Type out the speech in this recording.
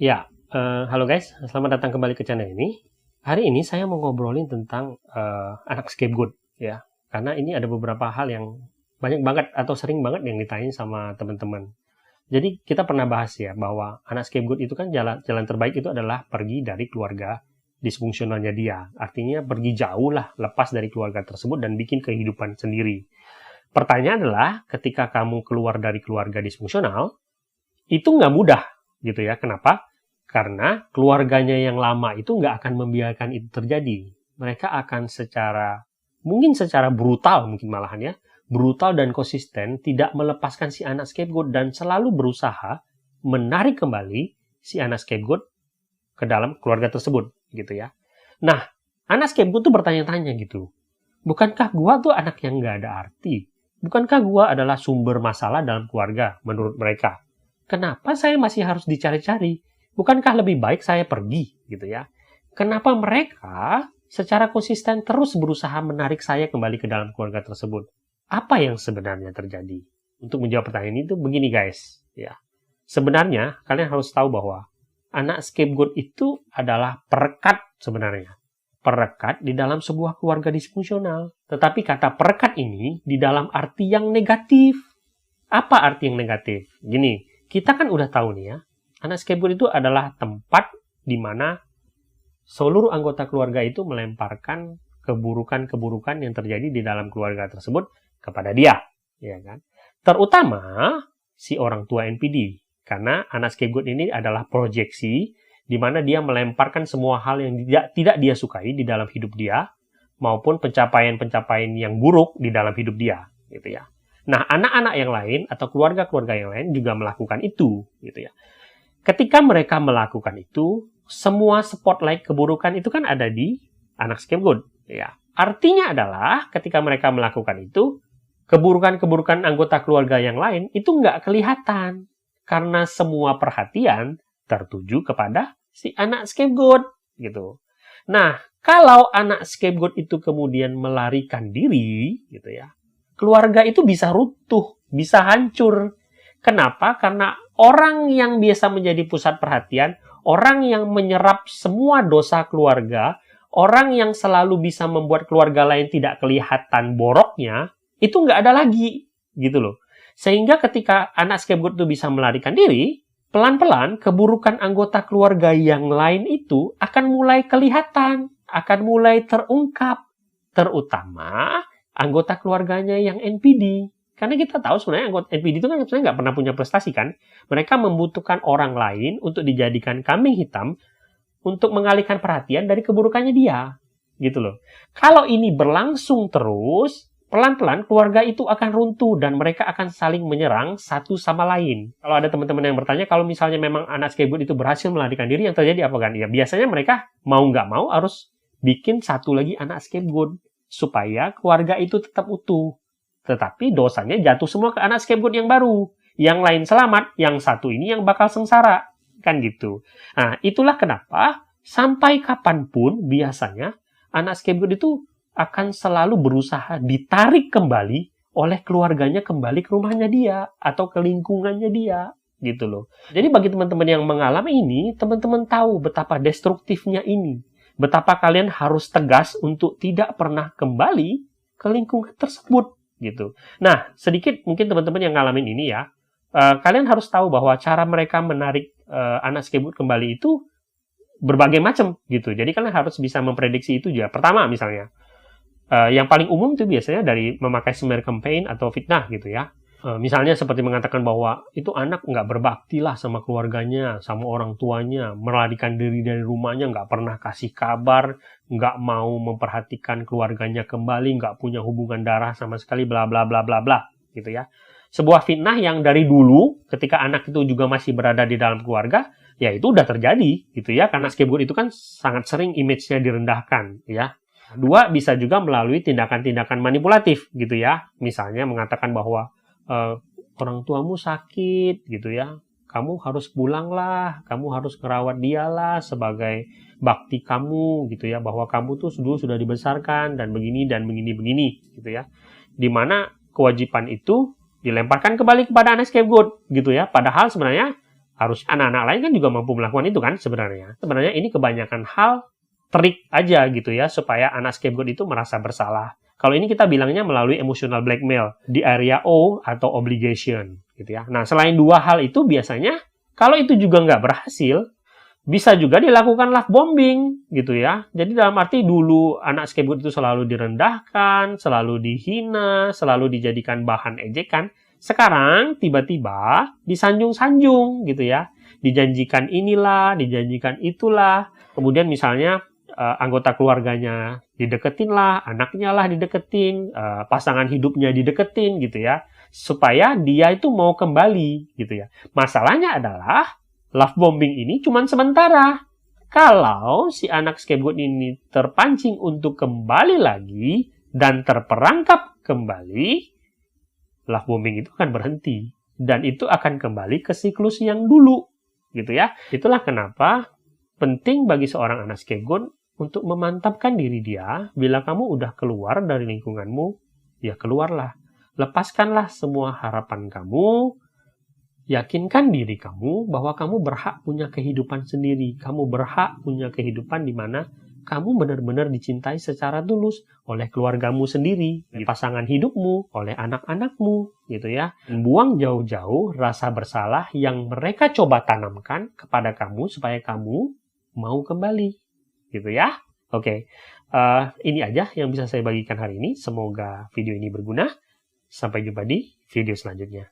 Ya, halo guys, selamat datang kembali ke channel ini. Hari ini saya mau ngobrolin tentang anak scapegoat ya, karena ini ada beberapa hal yang banyak banget atau sering banget yang ditanyain sama teman-teman. Jadi kita pernah bahas ya bahwa anak scapegoat itu kan jalan terbaik itu adalah pergi dari keluarga disfungsionalnya dia. Artinya pergi jauh lah, lepas dari keluarga tersebut dan bikin kehidupan sendiri. Pertanyaan adalah ketika kamu keluar dari keluarga disfungsional, itu nggak mudah gitu ya. Kenapa? Karena keluarganya yang lama itu nggak akan membiarkan itu terjadi. Mereka akan mungkin secara brutal, mungkin malahan ya, brutal dan konsisten, tidak melepaskan si anak scapegoat dan selalu berusaha menarik kembali si anak scapegoat ke dalam keluarga tersebut, gitu ya. Nah, anak scapegoat tuh bertanya-tanya gitu, bukankah gua tuh anak yang nggak ada arti? Bukankah gua adalah sumber masalah dalam keluarga menurut mereka? Kenapa saya masih harus dicari-cari? Bukankah lebih baik saya pergi, gitu ya? Kenapa mereka secara konsisten terus berusaha menarik saya kembali ke dalam keluarga tersebut? Apa yang sebenarnya terjadi? Untuk menjawab pertanyaan itu begini guys, ya. Sebenarnya kalian harus tahu bahwa anak scapegoat itu adalah perekat sebenarnya. Perekat di dalam sebuah keluarga disfungsional. Tetapi kata perekat ini di dalam arti yang negatif. Apa arti yang negatif? Gini, kita kan udah tahu nih ya, anak scapegoat itu adalah tempat di mana seluruh anggota keluarga itu melemparkan keburukan-keburukan yang terjadi di dalam keluarga tersebut kepada dia, ya kan? Terutama si orang tua NPD, karena anak scapegoat ini adalah proyeksi di mana dia melemparkan semua hal yang tidak dia sukai di dalam hidup dia maupun pencapaian-pencapaian yang buruk di dalam hidup dia, gitu ya. Nah, anak-anak yang lain atau keluarga-keluarga yang lain juga melakukan itu, gitu ya. Ketika mereka melakukan itu, semua spotlight keburukan itu kan ada di anak scapegoat. Ya. Artinya adalah ketika mereka melakukan itu, keburukan-keburukan anggota keluarga yang lain itu nggak kelihatan. Karena semua perhatian tertuju kepada si anak scapegoat. Gitu. Nah, kalau anak scapegoat itu kemudian melarikan diri, gitu ya, keluarga itu bisa runtuh, bisa hancur. Kenapa? Karena orang yang biasa menjadi pusat perhatian, orang yang menyerap semua dosa keluarga, orang yang selalu bisa membuat keluarga lain tidak kelihatan boroknya, itu nggak ada lagi, gitu loh. Sehingga ketika anak scapegoat itu bisa melarikan diri, pelan-pelan keburukan anggota keluarga yang lain itu akan mulai kelihatan, akan mulai terungkap, terutama anggota keluarganya yang NPD. Karena kita tahu sebenarnya anggota NPD itu kan sebenarnya nggak pernah punya prestasi kan. Mereka membutuhkan orang lain untuk dijadikan kambing hitam untuk mengalihkan perhatian dari keburukannya dia. Gitu loh. Kalau ini berlangsung terus, pelan-pelan keluarga itu akan runtuh dan mereka akan saling menyerang satu sama lain. Kalau ada teman-teman yang bertanya, kalau misalnya memang anak scapegoat itu berhasil melarikan diri, yang terjadi apa kan? Ya biasanya mereka mau nggak mau harus bikin satu lagi anak scapegoat supaya keluarga itu tetap utuh. Tetapi dosanya jatuh semua ke anak scapegoat yang baru. Yang lain selamat, yang satu ini yang bakal sengsara. Kan gitu. Nah, itulah kenapa sampai kapanpun biasanya anak scapegoat itu akan selalu berusaha ditarik kembali oleh keluarganya kembali ke rumahnya dia atau ke lingkungannya dia. Gitu loh. Jadi bagi teman-teman yang mengalami ini, teman-teman tahu betapa destruktifnya ini. Betapa kalian harus tegas untuk tidak pernah kembali ke lingkungan tersebut. Gitu. Nah, sedikit mungkin teman-teman yang ngalamin ini ya, kalian harus tahu bahwa cara mereka menarik anak scapegoat kembali itu berbagai macam gitu. Jadi kalian harus bisa memprediksi itu juga. Pertama misalnya, yang paling umum itu biasanya dari memakai smear campaign atau fitnah gitu ya. Misalnya seperti mengatakan bahwa itu anak nggak berbakti lah sama keluarganya, sama orang tuanya, melarikan diri dari rumahnya, nggak pernah kasih kabar, nggak mau memperhatikan keluarganya kembali, nggak punya hubungan darah sama sekali, bla bla bla bla bla, gitu ya. Sebuah fitnah yang dari dulu, ketika anak itu juga masih berada di dalam keluarga, ya itu udah terjadi, gitu ya. Karena scapegoat itu kan sangat sering image-nya direndahkan, ya. Dua, bisa juga melalui tindakan-tindakan manipulatif, gitu ya. Misalnya mengatakan bahwa orang tuamu sakit gitu ya, kamu harus pulang lah, kamu harus merawat dia lah sebagai bakti kamu gitu ya, bahwa kamu tuh dulu sudah dibesarkan dan begini gitu ya, dimana kewajiban itu dilemparkan kembali kepada anak scapegoat gitu ya, padahal sebenarnya Harus anak-anak lain kan juga mampu melakukan itu kan sebenarnya. Sebenarnya ini kebanyakan hal trik aja gitu ya, supaya anak scapegoat itu merasa bersalah. Kalau ini kita bilangnya melalui emotional blackmail di area O atau obligation gitu ya. Nah, selain dua hal itu biasanya kalau itu juga nggak berhasil, bisa juga dilakukan love bombing gitu ya. Jadi dalam arti dulu anak scapegoat itu selalu direndahkan, selalu dihina, selalu dijadikan bahan ejekan. Sekarang tiba-tiba disanjung-sanjung gitu ya. Dijanjikan inilah, dijanjikan itulah. Kemudian misalnya anggota keluarganya dideketin lah, anaknya lah dideketin, pasangan hidupnya dideketin gitu ya, supaya dia itu mau kembali gitu ya. Masalahnya adalah love bombing ini cuma sementara. Kalau si anak scapegoat ini terpancing untuk kembali lagi dan terperangkap kembali, love bombing itu akan berhenti dan itu akan kembali ke siklus yang dulu gitu ya. Itulah kenapa penting bagi seorang anak scapegoat untuk memantapkan diri dia. Bila kamu udah keluar dari lingkunganmu, ya keluarlah. Lepaskanlah semua harapan kamu. Yakinkan diri kamu bahwa kamu berhak punya kehidupan sendiri. Kamu berhak punya kehidupan di mana kamu benar-benar dicintai secara tulus oleh keluargamu sendiri, pasangan hidupmu, oleh anak-anakmu, gitu ya. Buang jauh-jauh rasa bersalah yang mereka coba tanamkan kepada kamu supaya kamu mau kembali. Gitu ya. Oke. Ini aja yang bisa saya bagikan hari ini. Semoga video ini berguna. Sampai jumpa di video selanjutnya.